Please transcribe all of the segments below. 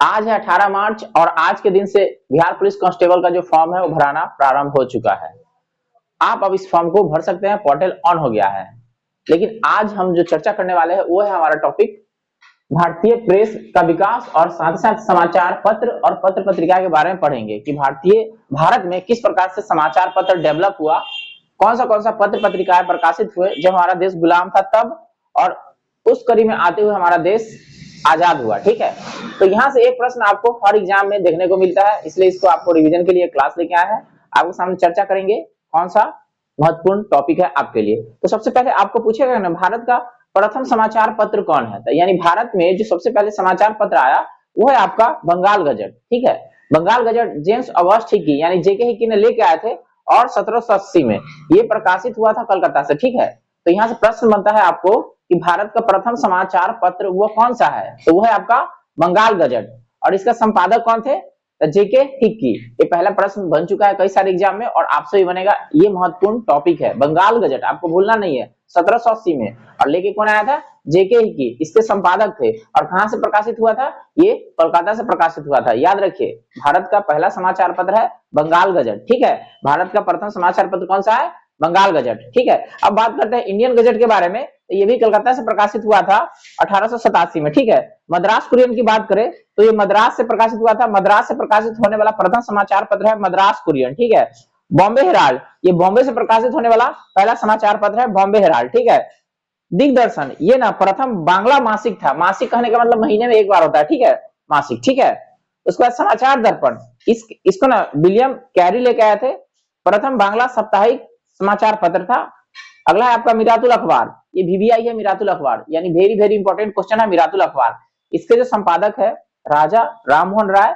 आज है 18 मार्च और आज के दिन से बिहार पुलिस कांस्टेबल का जो फॉर्म है वो भराना प्रारंभ हो चुका है। आप अब इस फॉर्म को भर सकते हैं, पोर्टल ऑन हो गया है। लेकिन आज हम जो चर्चा करने वाले हैं वो है हमारा टॉपिक भारतीय प्रेस का विकास और साथ ही साथ समाचार पत्र और पत्र पत्रिका के बारे में पढ़ेंगे कि भारत में किस प्रकार से समाचार पत्र डेवलप हुआ, कौन सा पत्र पत्रिकाएं प्रकाशित हुए जब हमारा देश गुलाम था तब, और उस कड़ी में आते हुए हमारा देश आजाद हुआ। ठीक है, तो यहाँ से एक प्रश्न आपको हर एग्जाम में देखने को मिलता है, इसलिए इसको आपको रिवीजन के लिए क्लास लेके आए हैं। आपके सामने चर्चा करेंगे कौन सा महत्वपूर्ण टॉपिक है आपके लिए। तो सबसे पहले आपको पूछेगा ना, भारत का प्रथम समाचार पत्र कौन है? तो यानी भारत में जो सबसे पहले समाचार पत्र आया वो है आपका बंगाल गजट। ठीक है, Bengal Gazette James Augustus Hicky यानी जेके हिकी ने लेके आए थे और 1780 में ये प्रकाशित हुआ था कलकत्ता से। ठीक है, तो यहाँ से प्रश्न बनता है आपको कि भारत का प्रथम समाचार पत्र वो कौन सा है? तो वो है आपका बंगाल गजट। और इसका संपादक कौन थे? जेके हिक्की। ये पहला प्रश्न बन चुका है कई सारे एग्जाम में और आपसे भी बनेगा। ये महत्वपूर्ण टॉपिक है, बंगाल गजट आपको भूलना नहीं है, 1780 में। और लेके कौन आया था? जेके हिक्की, इसके संपादक थे। और कहां से प्रकाशित हुआ था? ये कोलकाता से प्रकाशित हुआ था। याद रखिए, भारत का पहला समाचार पत्र है बंगाल गजट। ठीक है, भारत का प्रथम समाचार पत्र कौन सा है? बंगाल गजट। ठीक है, अब बात करते हैं इंडियन गजट के बारे में। ये भी कलकत्ता से प्रकाशित हुआ था 1887 में। ठीक है, मद्रास कुरियन की बात करें तो ये मद्रास से प्रकाशित हुआ था। मद्रास से प्रकाशित होने वाला प्रथम समाचार पत्र है मद्रास कुरियन। ठीक है, बॉम्बे हेराल्ड, ये बॉम्बे से प्रकाशित होने वाला पहला समाचार पत्र है बॉम्बे हेराल्ड। ठीक है, दिग्दर्शन, ये ना प्रथम बांग्ला मासिक था। मासिक कहने का मतलब महीने में एक बार होता है। ठीक है, मासिक। ठीक है, उसके बाद समाचार दर्पण, इसको ना विलियम कैरी लेके आए थे। प्रथम बांग्ला साप्ताहिक समाचार पत्र था। अगला है आपका मिरातुल अखबार, ये VBI है मिरातुल अखबार, यानी वेरी वेरी इंपॉर्टेंट क्वेश्चन है मिरातुल अखबार। इसके जो संपादक है राजा राममोहन राय,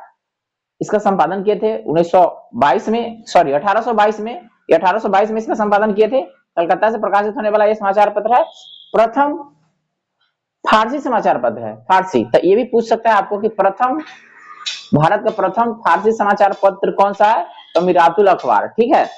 इसका संपादन किए थे 1922 में, सॉरी 1822 में। 1822 में इसका संपादन किए थे। कलकत्ता से प्रकाशित होने वाला यह समाचार पत्र है। प्रथम फारसी समाचार पत्र है, फारसी। तो ये भी पूछ सकता है आपको कि प्रथम भारत का प्रथम फारसी समाचार पत्र कौन सा है? तो मिरातुल अखबार। ठीक है,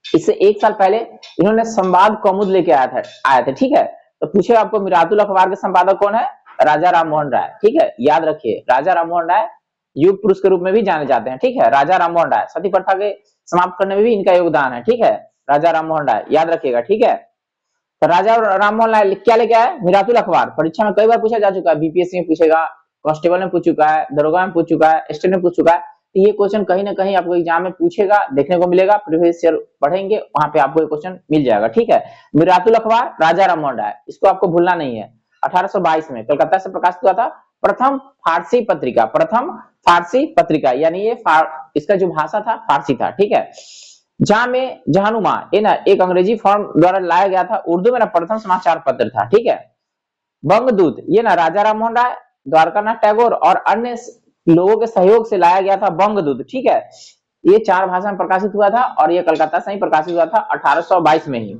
इससे एक साल पहले इन्होंने संवाद कौमुद लेके आए थे। ठीक है, तो पूछे आपको मिरातुल अखबार के संपादक कौन है? राजा राममोहन राय। ठीक है, याद रखिए, राजा राममोहन राय युग पुरुष के रूप में भी जाने जाते हैं। ठीक है, राजा राममोहन राय, सती प्रथा के समाप्त करने में भी इनका योगदान है। ठीक है, राजा राममोहन राय, याद रखिएगा। ठीक है, तो राजा राममोहन राय क्या लेके आए? मिरातुल अखबार। परीक्षा में कई बार पूछा जा चुका है, बीपीएससी में पूछेगा, कांस्टेबल में पूछ चुका है, दरोगा में पूछ चुका है, स्टेट में पूछ चुका है। तो ये क्वेश्चन कहीं ना कहीं आपको एग्जाम में पूछेगा, देखने को मिलेगा। प्रीवियस ईयर पढ़ेंगे, वहां पे आपको ये क्वेश्चन मिल जाएगा। ठीक है, मिरातुल अखबार, राजा राममोहन राय, इसको आपको भूलना नहीं है। 1822 में कलकत्ता से प्रकाशित हुआ था प्रथम फारसी पत्रिका, प्रथम फारसी पत्रिका, यानी ये इसका जो भाषा था फारसी था। ठीक है, जहां में जहानुमा ये ना एक अंग्रेजी फॉर्म द्वारा लाया गया था, उर्दू में ना प्रथम समाचार पत्र था। ठीक है, बंगदूत, ये ना राजा राममोहन राय, द्वारकानाथ टैगोर और अन्य लोगों के सहयोग से लाया गया था बंगदूत। ठीक है, ये 4 भाषा में प्रकाशित हुआ था और ये कलकत्ता से ही प्रकाशित हुआ था 1822 में ही।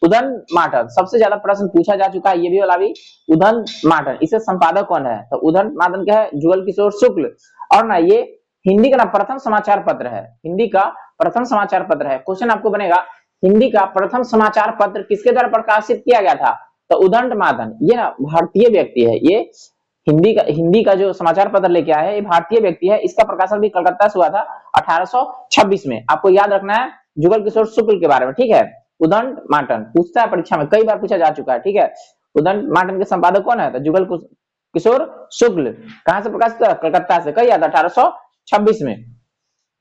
उदन माटन, सबसे ज्यादा प्रश्न पूछा जा चुका है ये भी वाला भी। उदन माटन, इसे संपादक कौन है? तो उदन माटन क्या है? जुगल किशोर शुक्ल। और ना ये हिंदी का ना प्रथम समाचार पत्र है, हिंदी का प्रथम समाचार पत्र है। क्वेश्चन आपको बनेगा, हिंदी का प्रथम समाचार पत्र किसके द्वारा प्रकाशित किया गया था? तो उदंड मादन, ये ना भारतीय व्यक्ति है। ये हिंदी का जो समाचार पत्र लेके आया है ये भारतीय व्यक्ति है। इसका प्रकाशन भी कलकत्ता से हुआ था 1826 में। आपको याद रखना है जुगल किशोर शुक्ल के बारे में। ठीक है, उदंड माटन पूछता है परीक्षा में, कई बार पूछा जा चुका है। ठीक है, उदंड माटन के संपादक कौन है? तो जुगल किशोर शुक्ल। कहां से प्रकाशित हुआ? कलकत्ता से। कई याद? 1826 में।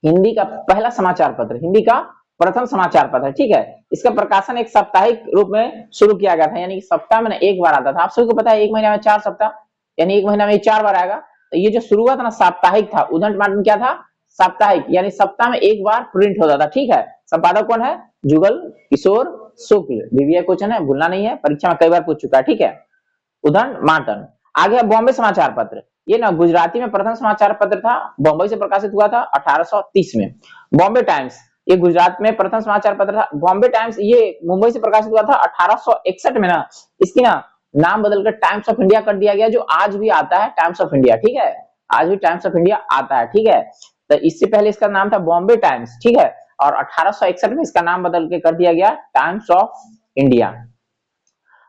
हिंदी का पहला समाचार पत्र, हिंदी का प्रथम समाचार पत्र। ठीक है, इसका प्रकाशन एक साप्ताहिक रूप में शुरू किया गया था, यानी सप्ताह में एक बार आता था। आप सभी को पता है एक महीना में 4 सप्ताह, यानी एक महीना में 4 बार आएगा। तो ये जो शुरुआत ना साप्ताहिक था, उदंड माटन क्या था? साप्ताहिक, यानी सप्ताह में एक बार प्रिंट होता था। ठीक है, संपादक कौन है? जुगल किशोर शुक्ल। VBI क्वेश्चन है, भूलना नहीं है, परीक्षा में कई बार पूछ चुका है। ठीक है, उदंड माटन। आगे बॉम्बे समाचार पत्र, ये ना गुजराती में प्रथम समाचार पत्र था, बॉम्बे से प्रकाशित हुआ था 1830 में। बॉम्बे टाइम्स, ये गुजरात में प्रथम समाचार पत्र था। बॉम्बे टाइम्स ये मुंबई से प्रकाशित हुआ था 1861 में ना। इसकी ना नाम बदलकर टाइम्स ऑफ इंडिया कर दिया गया, जो आज भी आता है टाइम्स ऑफ इंडिया। ठीक है, आज भी टाइम्स ऑफ इंडिया आता है। ठीक है, तो इससे पहले इसका नाम था बॉम्बे टाइम्स। ठीक है, और 1861 में इसका नाम बदल के कर दिया गया टाइम्स ऑफ इंडिया।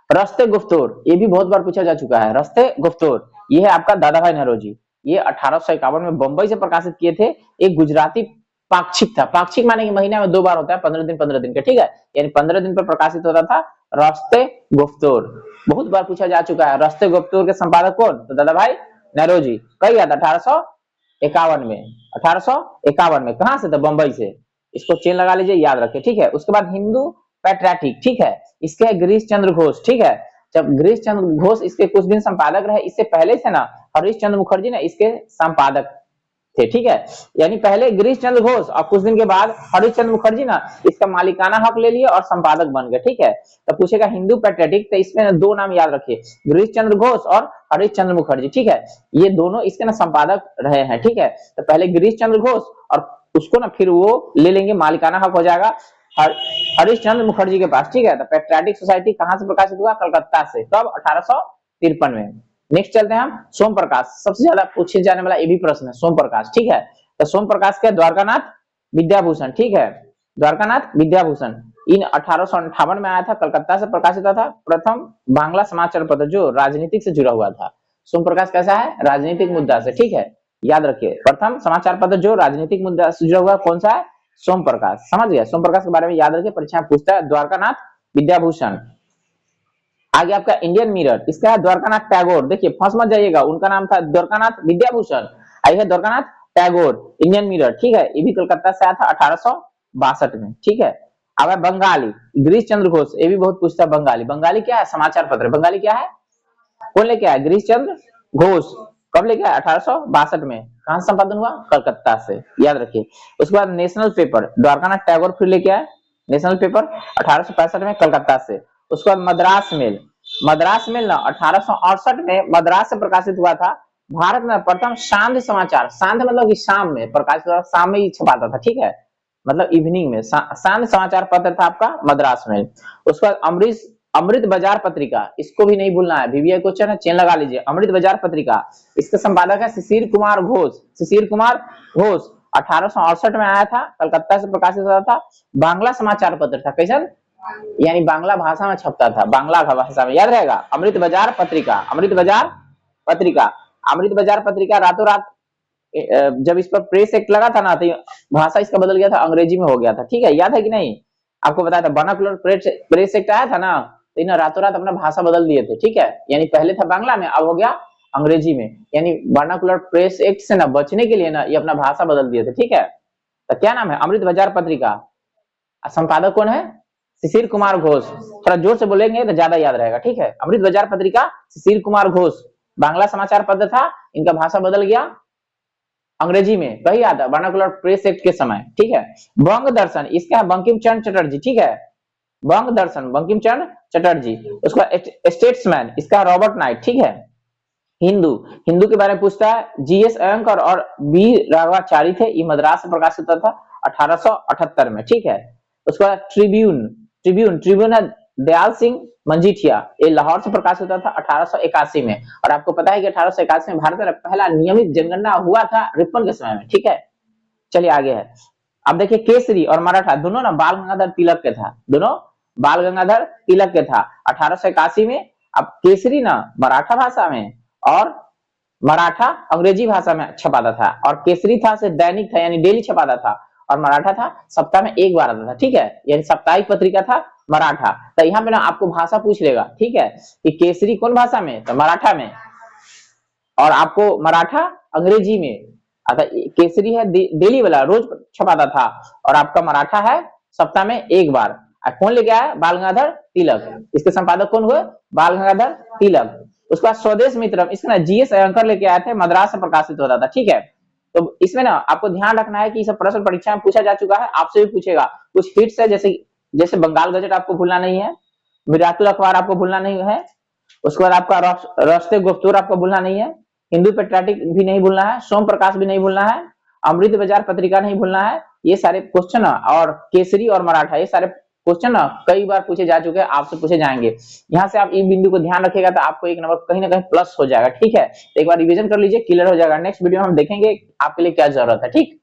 रस्ते गुफ्तौर, ये भी बहुत बार पूछा जा चुका है। रस्ते गुफ्तौर, ये है आपका दादा भाई नौरोजी। ये 1851 में बंबई से प्रकाशित किए थे। एक गुजराती पाक्षिक था। पाक्षिक माने कि महीना में 2 बार होता है, 15 दिन का, ठीक है, यानी 15 दिन पर प्रकाशित होता था। रास्ते गुफ्तूर बहुत बार पूछा जा चुका है। रास्ते गुफ्तूर के संपादक कौन? तो दादा भाई नौरोजी। कई याद 1851 में, 1851 में कहां से था? बंबई से। इसको चेन लगा लीजिए, याद रखिए, ठीक है। उसके बाद हिंदू पैट्रियाटिक, ठीक है, इसके गिरीश चंद्र घोष, ठीक है। जब गिरीश चंद्र घोष इसके कुछ दिन संपादक रहे, इससे पहले से ना हरीश चंद्र मुखर्जी ने इसके संपादक थे, ठीक है। यानी पहले गिरीश चंद्र घोष और कुछ दिन के बाद हरीश चंद्र मुखर्जी ना इसका मालिकाना हक ले लिए और संपादक बन गए, ठीक है। तो पूछेगा हिंदू पैट्रियाटिक, तो इसमें 2 नाम याद रखिए, गिरीश चंद्र घोष और हरीश चंद्र मुखर्जी, ठीक है। ये दोनों इसके ना संपादक रहे हैं, ठीक है। तो पहले गिरीश चंद्र घोष और उसको ना फिर वो ले लेंगे, मालिकाना हक हो जाएगा हरीश चंद्र मुखर्जी के पास, ठीक है। तो पैट्रियाटिक सोसाइटी कहां से प्रकाशित हुआ? कलकत्ता से। कब? 1853 में। नेक्स्ट चलते हैं हम सोम प्रकाश। सबसे ज्यादा पूछे जाने वाला ये भी प्रश्न है, सोम प्रकाश, ठीक है। तो सोम प्रकाश के द्वारकानाथ विद्याभूषण, ठीक है, द्वारकानाथ विद्याभूषण इन 1858 में आया था, कलकत्ता से प्रकाशित हुआ था। प्रथम बांग्ला समाचार पत्र जो राजनीतिक से जुड़ा हुआ था। सोम प्रकाश कैसा है? राजनीतिक मुद्दा से, ठीक है, याद रखिए। प्रथम समाचार पत्र जो राजनीतिक मुद्दा से जुड़ा हुआ कौन सा है? सोम प्रकाश। समझ गया? सोम प्रकाश के बारे में याद रखिए, परीक्षा में पूछता है। द्वारकानाथ विद्याभूषण। आगे आपका इंडियन मिरर, इसका है द्वारकानाथ टैगोर। देखिए फंस मत जाइएगा, उनका नाम था द्वारकानाथ विद्याभूषण, आई है द्वारकानाथ टैगोर। इंडियन मिरर, ठीक है, ये भी कलकत्ता से आया था 1862 में, ठीक है। अब है बंगाली, गिरीश चंद्र घोष, ये भी बहुत पूछता है। बंगाली, बंगाली क्या है? समाचार पत्र। बंगाली क्या है? कौन लेके आया? गिरीश चंद्र घोष। कब लेके आया? 1862 में। कहां से संपादन हुआ? कलकत्ता से, याद रखिए। उसके बाद नेशनल पेपर, द्वारकानाथ टैगोर फिर लेके आया नेशनल पेपर 1865 में, कलकत्ता से। उसके बाद मद्रास मेल, मद्रास मेल ना 1868 में मद्रास से प्रकाशित हुआ था। भारत में प्रथम सांध्य समाचार, सांध्य मतलब कि शाम में प्रकाशित हुआ, शाम में ही छपाता था, ठीक है, मतलब इवनिंग में। सांध्य समाचार पत्र था आपका मद्रास में। उसके बाद अमृत बाजार पत्रिका, इसको भी नहीं भूलना है, वीवीआई क्वेश्चन है, चेन लगा लीजिए। अमृत बाजार पत्रिका, इसके संपादक है शिशिर कुमार घोष। शिशिर कुमार घोष 1868 में आया था, कलकत्ता से प्रकाशित हुआ था। बांग्ला समाचार पत्र था, कैसा? यानी बांग्ला भाषा में छपता था, बांग्ला भाषा में, याद रहेगा। अमृत बाजार पत्रिका, अमृत बाजार पत्रिका, अमृत बाजार पत्रिका रातों रात जब इस पर प्रेस एक्ट लगा था ना, तो भाषा इसका बदल गया था, अंग्रेजी में हो गया था, ठीक है, याद है कि नहीं? आपको बताया था वर्नाक्युलर प्रेस एक्ट आया था ना, तो इन्हें रातों रात अपना भाषा बदल दिए थे, ठीक है। यानी पहले था बांग्ला में, अब हो गया अंग्रेजी में। यानी वर्नाक्युलर प्रेस एक्ट से ना बचने के लिए ना ये अपना भाषा बदल दिए थे, ठीक है। तो क्या नाम है? अमृत बाजार पत्रिका। संपादक कौन है? शिशिर कुमार घोष। थोड़ा जोर से बोलेंगे तो ज्यादा याद रहेगा, ठीक है। अमृत बाजार पत्रिका, शिशिर कुमार घोष। बांग्ला समाचार पत्र था, इनका भाषा बदल गया अंग्रेजी में, कही आता वर्नाकुलर प्रेस एक्ट के समय, ठीक है। बंग दर्शन, इसका है बंकिम चंद्र चटर्जी, ठीक है, बंग दर्शन बंकिम चंद्र चटर्जी। उसका स्टेट्समैन, इसका रॉबर्ट नाइट, ठीक है। हिंदू, हिंदू के बारे में पूछता है, जीएस अयंकर और बी राघवाचारी थे, ये मद्रास से प्रकाशित होता था 1878 में, ठीक है। उसके बाद ट्रिब्यून, ट्रिब्यून, ट्रिब्यून है दयाल सिंह मजीठिया, ये लाहौर से प्रकाशित होता था 1881 में। और आपको पता है कि 1881 में भारत में पहला नियमित जनगणना हुआ था रिपन के समय में, ठीक है। चलिए आगे है। अब देखिए केसरी और मराठा दोनों ना बाल गंगाधर तिलक के था, दोनों बाल गंगाधर तिलक के था 1881 में। अब केसरी ना मराठा भाषा में और मराठा अंग्रेजी भाषा में छपाता था, और केसरी था से दैनिक था, यानी डेली छपाता था, और मराठा था सप्ताह में एक बार आता था, ठीक है, यानी साप्ताहिक पत्रिका था मराठा। तो यहाँ पे ना आपको भाषा पूछ लेगा, ठीक है, कि केसरी कौन भाषा में? तो मराठा में, और आपको मराठा अंग्रेजी में। आता केसरी है डेली वाला, रोज छपाता था, और आपका मराठा है सप्ताह में एक बार। कौन लेके आया? बाल गंगाधर तिलक। इसके संपादक कौन हुए? बाल गंगाधर तिलक। उसके बाद स्वदेश मित्रम, इसका ना जीएस अयंकर लेके आए थे, मद्रास से प्रकाशित होता था, ठीक है। तो इसमें ना आपको ध्यान रखना है कि सब प्रश्न परीक्षा में पूछा जा चुका है, आपसे भी पूछेगा। कुछ हिट्स है, जैसे जैसे बंगाल गजट आपको भूलना नहीं है, मिरातुल अखबार आपको भूलना नहीं है, उसके बाद आपका रास्ते गुफ्तूर आपको भूलना नहीं है, हिंदू पेट्रियाटिक भी नहीं भूलना है, सोम प्रकाश भी नहीं भूलना है, अमृत बाजार पत्रिका नहीं भूलना है। ये सारे क्वेश्चन, और केसरी और मराठा, ये सारे क्वेश्चन ना कई बार पूछे जा चुके हैं, आपसे पूछे जाएंगे। यहाँ से आप इन बिंदु को ध्यान रखिएगा तो आपको एक नंबर कहीं ना कहीं प्लस हो जाएगा, ठीक है। एक बार रिवीजन कर लीजिए, क्लियर हो जाएगा। नेक्स्ट वीडियो में हम देखेंगे आपके लिए क्या जरूरत है, ठीक।